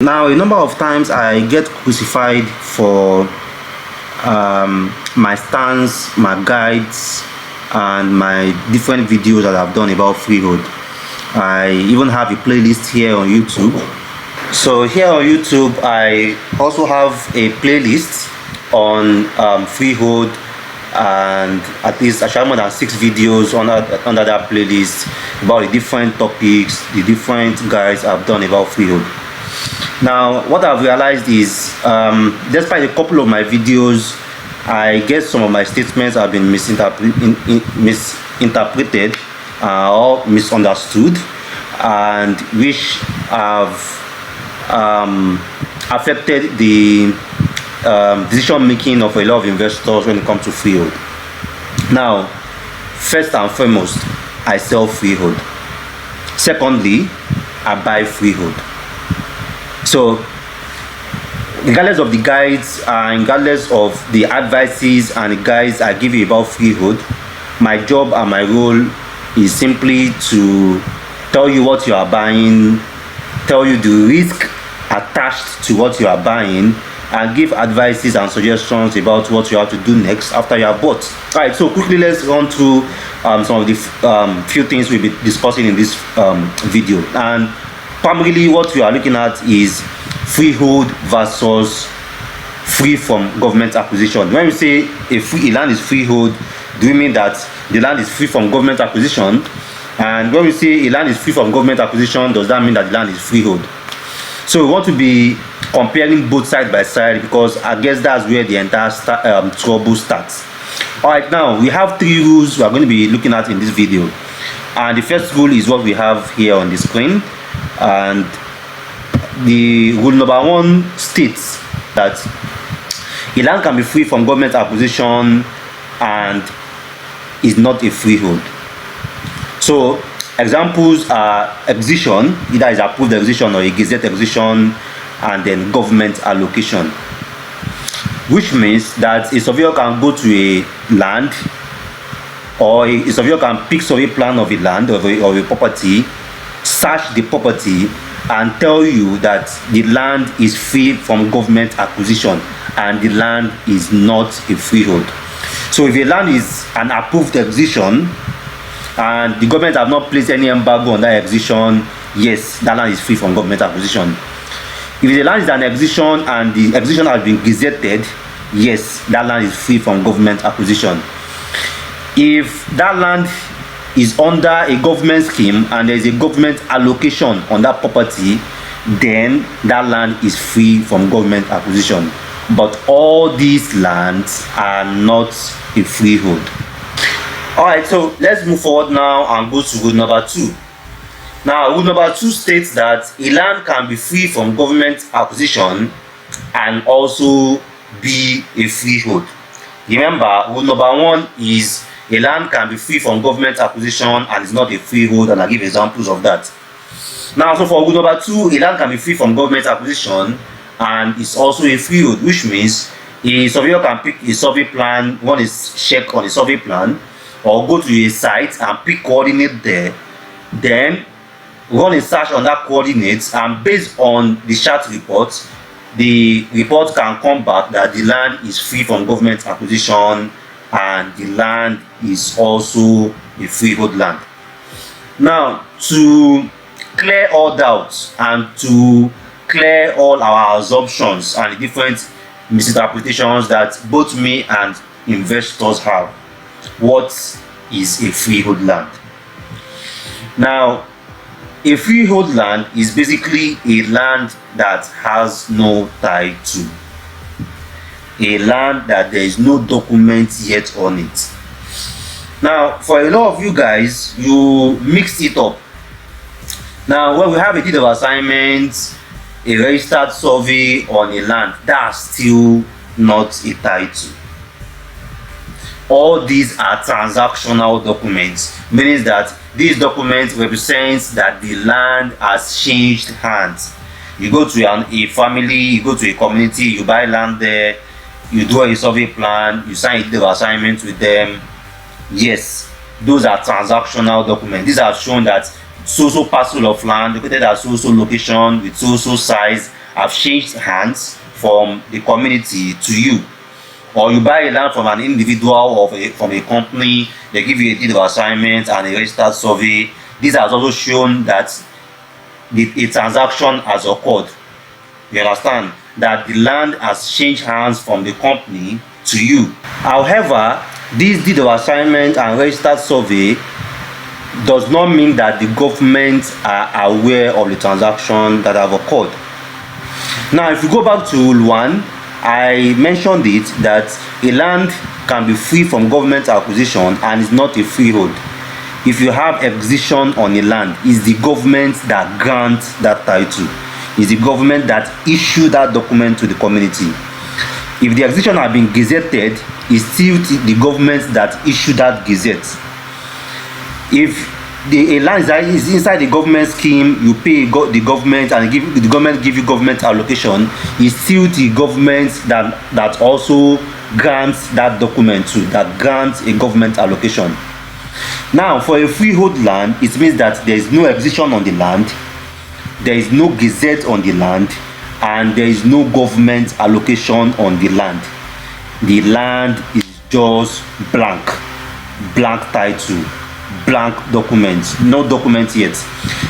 Now, a number of times I get crucified for my stance, my guides, and my different videos that I've done about freehold. I even have a playlist here on YouTube. So here on YouTube, I also have a playlist on freehold, and at least I share more than 6 videos under that playlist about the different topics, the different guides I've done about freehold. Now, what I've realized is, despite a couple of my videos, I guess some of my statements have been misinterpreted or misunderstood, and which have affected the decision making of a lot of investors when it comes to freehold. Now, first and foremost, I sell freehold. Secondly, I buy freehold. So, regardless of the guides and regardless of the advices and the guides I give you about freehold, my job and my role is simply to tell you what you are buying, tell you the risk attached to what you are buying, and give advices and suggestions about what you have to do next after you have bought. Alright, so quickly let's run through some of the few things we'll be discussing in this video. And primarily what we are looking at is freehold versus free from government acquisition. When we say a land is freehold, do we mean that the land is free from government acquisition? And when we say a land is free from government acquisition, does that mean that the land is freehold? So we want to be comparing both side by side, because I guess that's where the entire trouble starts. Alright, now we have 3 rules we are going to be looking at in this video. And the first rule is what we have here on the screen. And the rule number 1 states that a land can be free from government acquisition and is not a freehold. So examples are acquisition, either is approved acquisition or a gazette acquisition, and then government allocation, which means that a surveyor can go to a land, or a surveyor can pick survey plan of a land or a property, search the property, and tell you that the land is free from government acquisition and the land is not a freehold. So if a land is an approved acquisition and the government have not placed any embargo on that acquisition, yes, that land is free from government acquisition. If the land is an acquisition and the acquisition has been gazetted, yes, that land is free from government acquisition. If that land is under a government scheme and there is a government allocation on that property, then that land is free from government acquisition. But all these lands are not a freehold. Alright, so let's move forward now and go to rule number 2. Now, rule number 2 states that a land can be free from government acquisition and also be a freehold. Remember, rule number 1 is a land can be free from government acquisition and is not a freehold, and I'll give examples of that. Now, so for rule number 2, a land can be free from government acquisition and is also a freehold, which means a surveyor can pick a survey plan, one is check on a survey plan, or go to a site and pick coordinate there, then run a search on that coordinates, and based on the chart report, the report can come back that the land is free from government acquisition and the land is also a freehold land. Now, to clear all doubts and to clear all our assumptions and the different misinterpretations that both me and investors have, what is a freehold land? Now, a freehold land is basically a land that has no title, a land that there is no document yet on it. Now, for a lot of you guys, you mix it up. Now, when we have a deed of assignment, a registered survey on a land, that's still not a title. All these are transactional documents, meaning that these documents represent that the land has changed hands. You go to a family, you go to a community, you buy land there, you do a survey plan, you sign a deed of assignment with them. Yes, those are transactional documents. These have shown that so parcel of land located at so location with so size have changed hands from the community to you, or you buy a land from an individual or from a company, they give you a deed of assignment and a registered survey. This has also shown that a transaction has occurred. You understand that the land has changed hands from the company to you. However, this deed of assignment and registered survey does not mean that the government are aware of the transaction that have occurred. Now, if you go back to Rule 1, I mentioned it that a land can be free from government acquisition and is not a freehold. If you have acquisition on a land, it's the government that grants that title. It's the government that issue that document to the community. If the acquisition has been gazetted, it's still the government that issue that gazette. If a land is inside the government scheme, you pay the government and the government give you government allocation, it's still the government that also grants that document to, that grants a government allocation. Now, for a freehold land, it means that there is no acquisition on the land, there is no gazette on the land, and there is no government allocation on the land. The land is just blank title, blank documents, no document yet.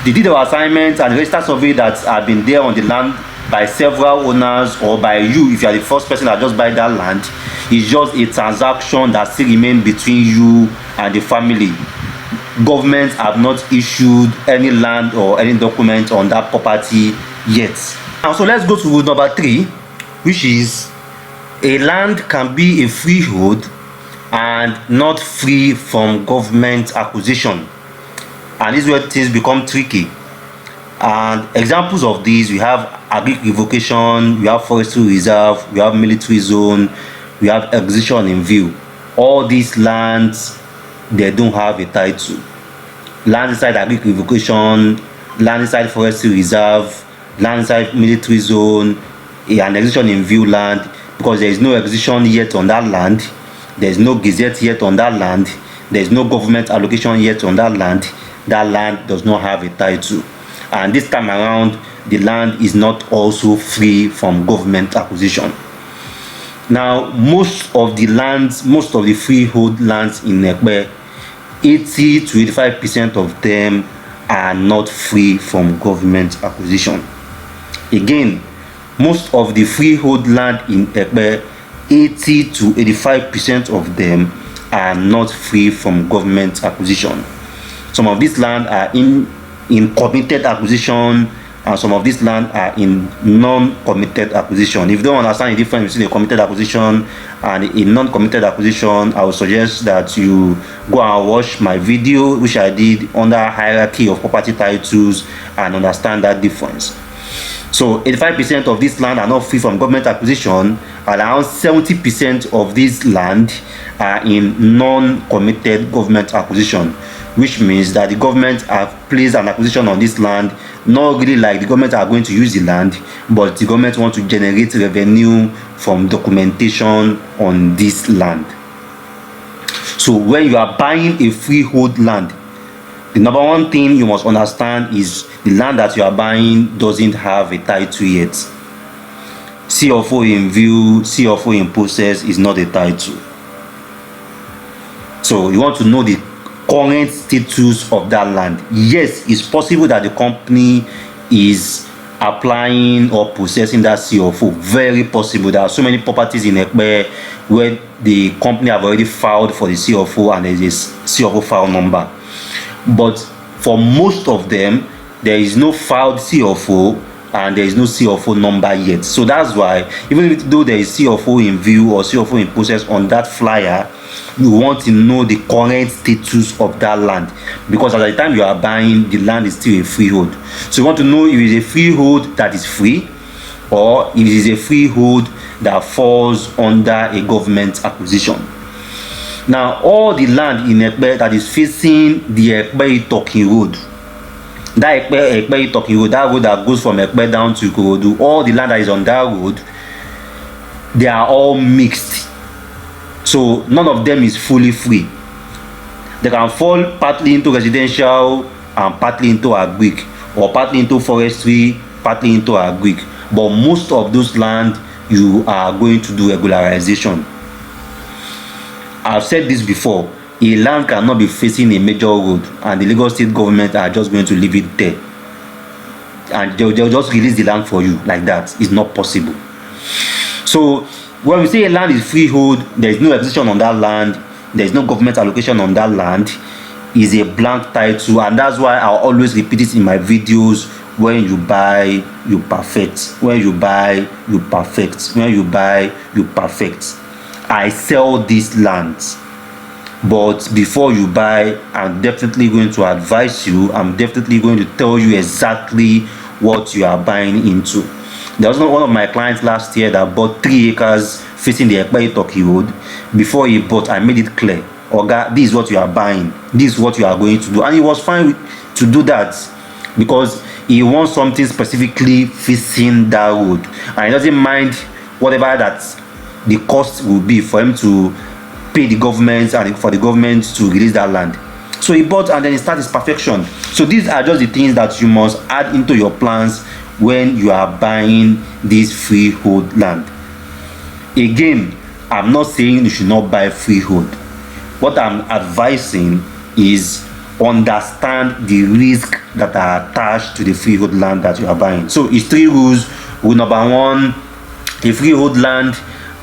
The deed of assignment and registered survey that have been there on the land by several owners or by you, if you are the first person that just buy that land, is just a transaction that still remains between you and the family. Governments have not issued any land or any document on that property yet. Now, so let's go to rule number 3, which is a land can be a freehold and not free from government acquisition. And this is where things become tricky. And examples of these, we have agric revocation, we have forestry reserve, we have military zone, we have acquisition in view. All these lands, they don't have a title. Land inside agric revocation, land inside forestry reserve, land inside military zone, an acquisition in view land, because there is no acquisition yet on that land, there is no gazette yet on that land, there is no government allocation yet on that land does not have a title. And this time around, the land is not also free from government acquisition. Now, most of the freehold lands in Ekpe, 80 to 85% of them are not free from government acquisition. Again, most of the freehold land in Ekpe, 80 to 85% of them are not free from government acquisition. Some of this land are in committed acquisition, and some of this land are in non-committed acquisition. If you don't understand the difference between a committed acquisition and a non-committed acquisition, I would suggest that you go and watch my video which I did under hierarchy of property titles and understand that difference. So 85% of this land are not free from government acquisition, and around 70% of this land are in non-committed government acquisition, which means that the government have placed an acquisition on this land, not really like the government are going to use the land, but the government want to generate revenue from documentation on this land. So when you are buying a freehold land, the number one thing you must understand is the land that you are buying doesn't have a title yet. CFO in view, CFO in process is not a title. So you want to know the current status of that land. Yes, it's possible that the company is applying or processing that CFO. Very possible. There are so many properties in Ekpe where the company have already filed for the CFO and there is a CFO file number. But for most of them, there is no filed CFO and there is no CFO number yet. So that's why, even though there is CFO in view or CFO in process on that flyer, you want to know the current status of that land, because at the time you are buying, the land is still a freehold. So you want to know if it is a freehold that is free or if it is a freehold that falls under a government acquisition. Now, all the land in Ekpe that is facing the Ekpe-Itokin road, that Ekpe-Itokin road, that road that goes from Ekpe down to Ikorodu, all the land that is on that road, they are all mixed. So none of them is fully free. They can fall partly into residential and partly into agric, or partly into forestry, partly into agric. but most of those land you are going to do regularization. I've said this before, a land cannot be facing a major road and the Lagos state government are just going to leave it there and they'll just release the land for you like that. It's not possible. So when we say a land is freehold, there is no acquisition on that land, there is no government allocation on that land, is a blank title, and that's why I'll always repeat it in my videos. When you buy, you perfect. When you buy, you perfect. When you buy, you perfect. I sell these lands, but before you buy, I'm definitely going to advise you. I'm definitely going to tell you exactly what you are buying into. There was one of my clients last year that bought 3 acres facing the Ekpe-Itoki road. Before he bought, I made it clear, Oga, this is what you are buying, this is what you are going to do, and he was fine to do that because he wants something specifically facing that road, and he doesn't mind whatever that the cost will be for him to pay the government and for the government to release that land. So he bought and then he started his perfection. So these are just the things that you must add into your plans when you are buying this freehold land. Again, I'm not saying you should not buy freehold. What I'm advising is understand the risk that are attached to the freehold land that you are buying. So it's 3 rules. Rule number 1, a freehold land,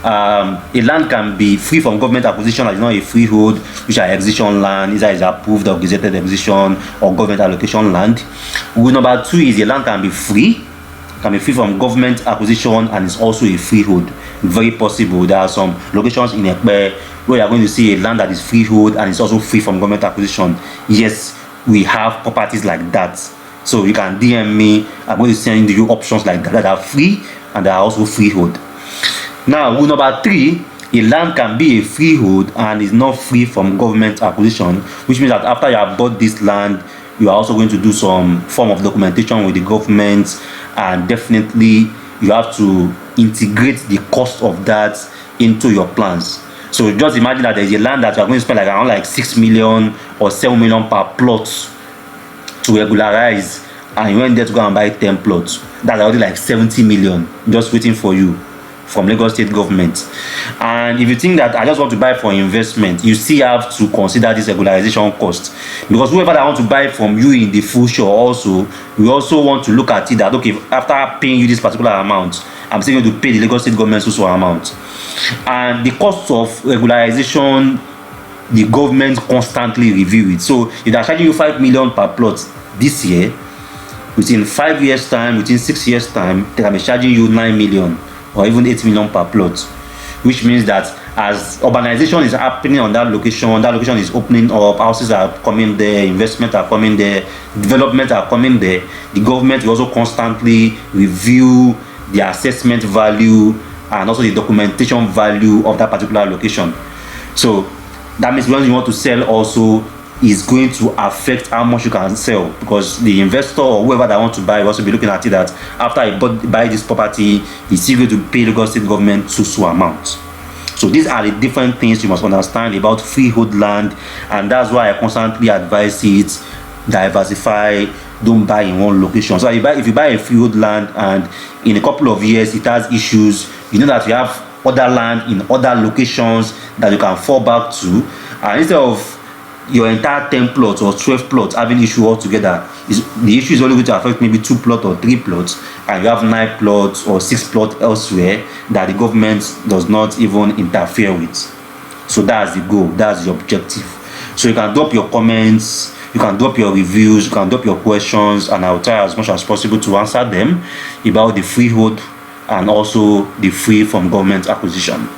a land can be free from government acquisition, as not a freehold, which are acquisition land, either is approved or gazetted acquisition or government allocation land. Rule number 2 is a land can be free from government acquisition and is also a freehold. Very possible. There are some locations in Ekpe where you are going to see a land that is freehold and is also free from government acquisition. Yes, we have properties like that. So you can DM me. I'm going to send you options like that are free and they are also freehold. Now, rule number 3, a land can be a freehold and is not free from government acquisition, which means that after you have bought this land, you are also going to do some form of documentation with the government, and definitely you have to integrate the cost of that into your plans. So just imagine that there is a land that you are going to spend like around like 6 million or 7 million per plot to regularize, and you went there to go and buy 10 plots. That's already like 70 million just waiting for you from Lagos state government. And if you think that I just want to buy for investment, you still have to consider this regularization cost, because whoever that want to buy from you in the future also, we also want to look at it that, okay, after paying you this particular amount, I'm still going to pay the Lagos state government so amount. And the cost of regularization, the government constantly review it. So if they're charging you 5 million per plot this year, within 5 years time, within 6 years time, they can be charging you 9 million or even 8 million per plot, which means that as urbanization is happening on that location is opening up, houses are coming there, investment are coming there, development are coming there, the government will also constantly review the assessment value and also the documentation value of that particular location. So that means when you want to sell also, is going to affect how much you can sell, because the investor or whoever that wants to buy will also be looking at it that after I buy this property, he's still going to pay Lagos state government so amount. So these are the different things you must understand about freehold land, and that's why I constantly advise it, diversify, don't buy in one location. So if you buy a freehold land and in a couple of years it has issues, you know that you have other land in other locations that you can fall back to, and instead of your entire 10 plots or 12 plots having issue altogether, the issue is only going to affect maybe 2 plots or 3 plots, and you have 9 plots or 6 plots elsewhere that the government does not even interfere with. So that's the goal, that's the objective. So you can drop your comments, you can drop your reviews, you can drop your questions, and I'll try as much as possible to answer them about the freehold and also the free from government acquisition.